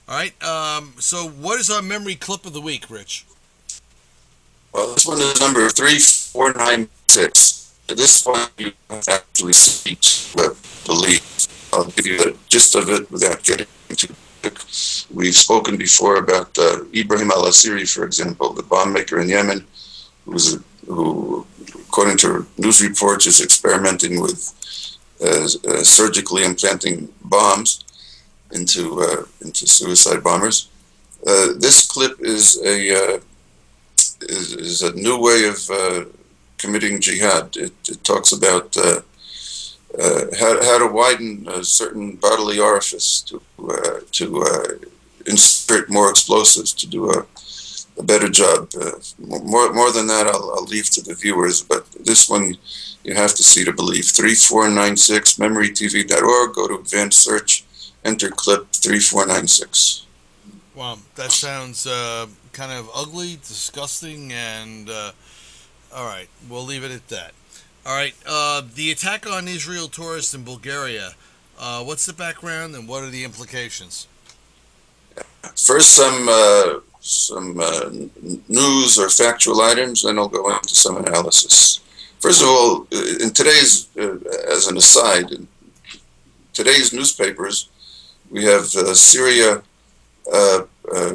All right. So what is our memory clip of the week, Rich? Well, this one is number 3496. This one you actually see to believe. I'll give you the gist of it without getting too quick. We've spoken before about Ibrahim al-Asiri, for example, the bomb maker in Yemen, who, according to news reports, is experimenting with surgically implanting bombs into suicide bombers. This clip is a new way of committing jihad. It talks about how to widen a certain bodily orifice to insert more explosives to do a better job. More than that, I'll leave to the viewers. But this one you have to see to believe. 3496 memorytv.org. Go to advanced search, enter clip 3496. Well, that sounds kind of ugly, disgusting, and all right, we'll leave it at that. All right, the attack on Israel tourists in Bulgaria. What's the background and what are the implications? First, some news or factual items, then I'll go into some analysis. First of all, in today's, as an aside, in today's newspapers, we have Syria uh, uh,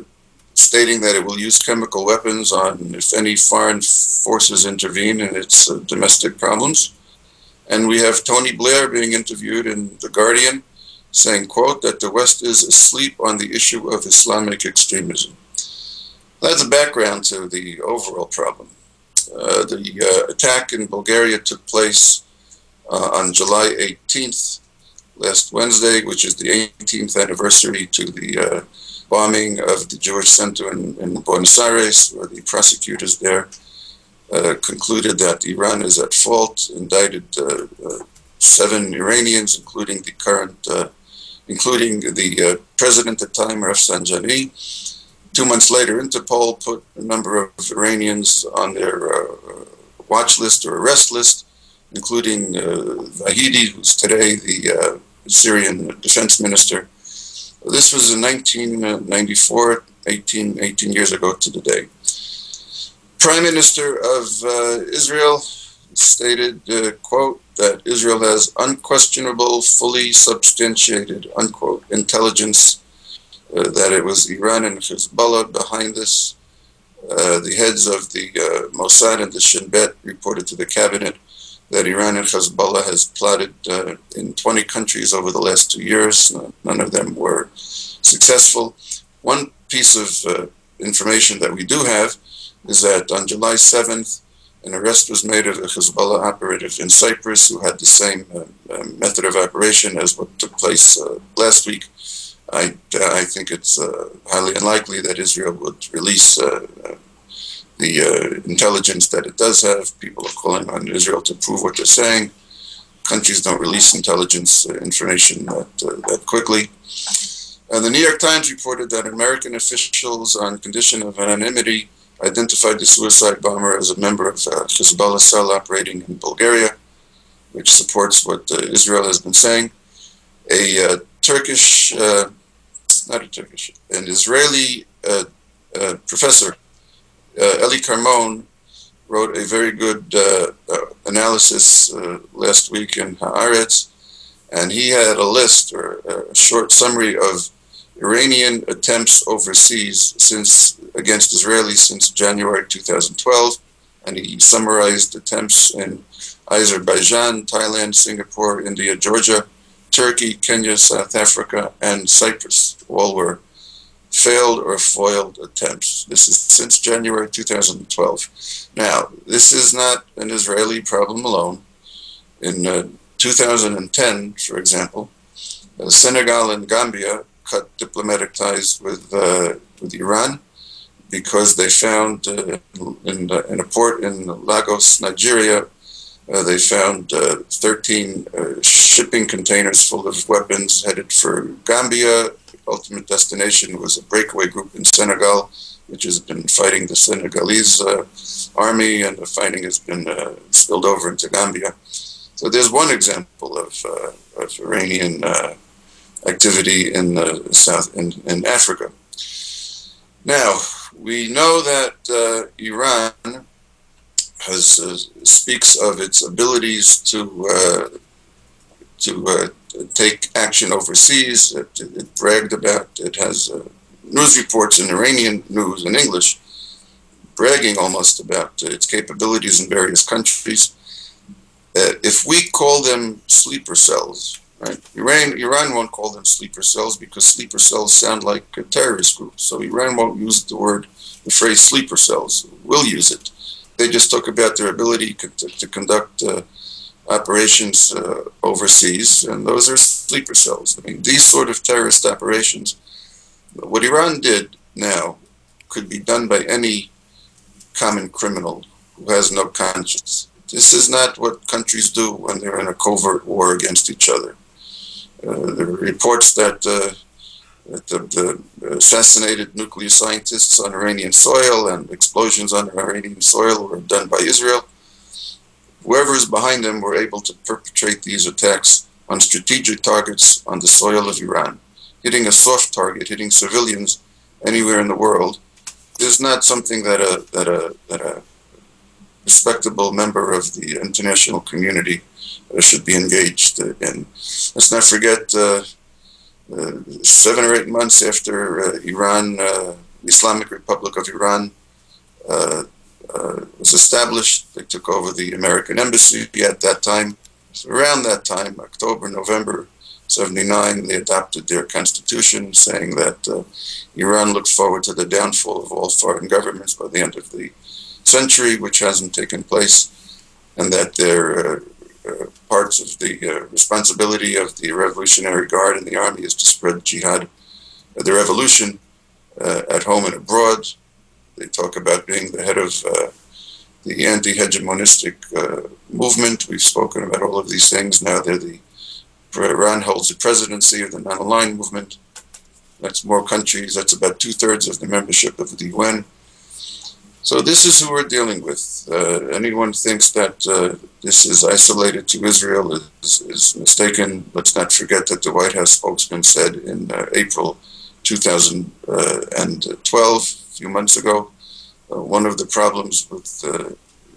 stating that it will use chemical weapons on if any foreign forces intervene in its domestic problems. And we have Tony Blair being interviewed in The Guardian saying, quote, that the West is asleep on the issue of Islamic extremism. That's a background to the overall problem. The attack in Bulgaria took place on July 18th, last Wednesday, which is the 18th anniversary to the bombing of the Jewish Center in Buenos Aires, where the prosecutors there concluded that Iran is at fault, indicted 7 Iranians, including the president at the time, Rafsanjani. 2 months later, Interpol put a number of Iranians on their watch list or arrest list, including Vahidi, who's today the Syrian defense minister. This was in 1994, 18 years ago to the day. Prime Minister of Israel stated, quote, that Israel has unquestionable, fully substantiated, unquote, intelligence that it was Iran and Hezbollah behind this. The heads of the Mossad and the Shin Bet reported to the cabinet that Iran and Hezbollah has plotted in 20 countries over the last 2 years. None of them were successful. One piece of information that we do have is that on July 7th, an arrest was made of a Hezbollah operative in Cyprus who had the same method of operation as what took place last week. I think it's highly unlikely that Israel would release the intelligence that it does have. People are calling on Israel to prove what they're saying. Countries don't release intelligence information that quickly. The New York Times reported that American officials, on condition of anonymity, identified the suicide bomber as a member of Hezbollah cell operating in Bulgaria, which supports what Israel has been saying. A Turkish, not a Turkish, an Israeli professor, Ely Karmon, wrote a very good analysis last week in Haaretz, and he had a list or a short summary of Iranian attempts overseas against Israelis since January 2012, and he summarized attempts in Azerbaijan, Thailand, Singapore, India, Georgia, Turkey, Kenya, South Africa, and Cyprus. All were failed or foiled attempts. This is since January 2012. Now, this is not an Israeli problem alone. In 2010, for example, Senegal and Gambia cut diplomatic ties with Iran because they found in a port in Lagos, Nigeria, they found 13 shipping containers full of weapons headed for Gambia. The ultimate destination was a breakaway group in Senegal, which has been fighting the Senegalese army, and the fighting has been spilled over into Gambia. So there's one example of Iranian activity in in Africa. Now, we know that Iran speaks of its abilities to take action overseas. It bragged about. It has news reports in Iranian news in English, bragging almost about its capabilities in various countries. If we call them sleeper cells, right? Iran won't call them sleeper cells because sleeper cells sound like a terrorist group. So Iran won't use the phrase sleeper cells. We'll use it. They just talk about their ability to conduct operations overseas, and those are sleeper cells. I mean, these sort of terrorist operations, what Iran did now could be done by any common criminal who has no conscience. This is not what countries do when they're in a covert war against each other. There are reports that the assassinated nuclear scientists on Iranian soil and explosions on Iranian soil were done by Israel. Whoever is behind them were able to perpetrate these attacks on strategic targets on the soil of Iran. Hitting a soft target, hitting civilians anywhere in the world, is not something that a respectable member of the international community should be engaged in. Let's not forget 7 or 8 months after Iran, the Islamic Republic of Iran, was established, they took over the American embassy at that time. So around that time, October, November 79, they adopted their constitution, saying that Iran looked forward to the downfall of all foreign governments by the end of the century, which hasn't taken place, and that their parts of the responsibility of the Revolutionary Guard and the army is to spread jihad, the revolution, at home and abroad. They talk about being the head of the anti-hegemonistic movement. We've spoken about all of these things. Now Iran holds the presidency of the non-aligned movement. That's more countries. That's about 2/3 of the membership of the UN. So this is who we're dealing with. Anyone thinks that this is isolated to Israel is mistaken. Let's not forget that the White House spokesman said in April 2012, a few months ago, one of the problems with the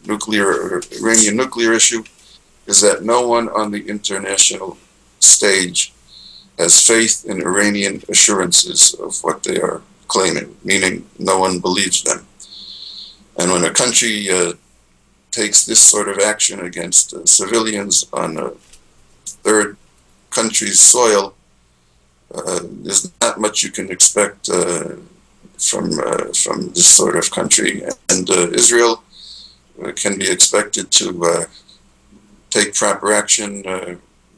Iranian nuclear issue is that no one on the international stage has faith in Iranian assurances of what they are claiming, meaning no one believes them. And when a country takes this sort of action against civilians on a third country's soil, there's not much you can expect from this sort of country. And Israel can be expected to take proper action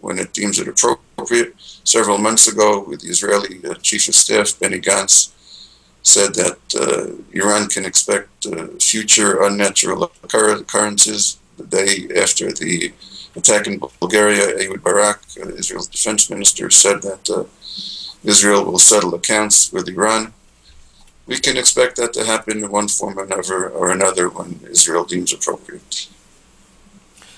when it deems it appropriate. Several months ago, with the Israeli Chief of Staff, Benny Gantz, said that Iran can expect future unnatural occurrences. The day after the attack in Bulgaria, Ehud Barak, Israel's defense minister, said that Israel will settle accounts with Iran. We can expect that to happen in one form or another when Israel deems appropriate.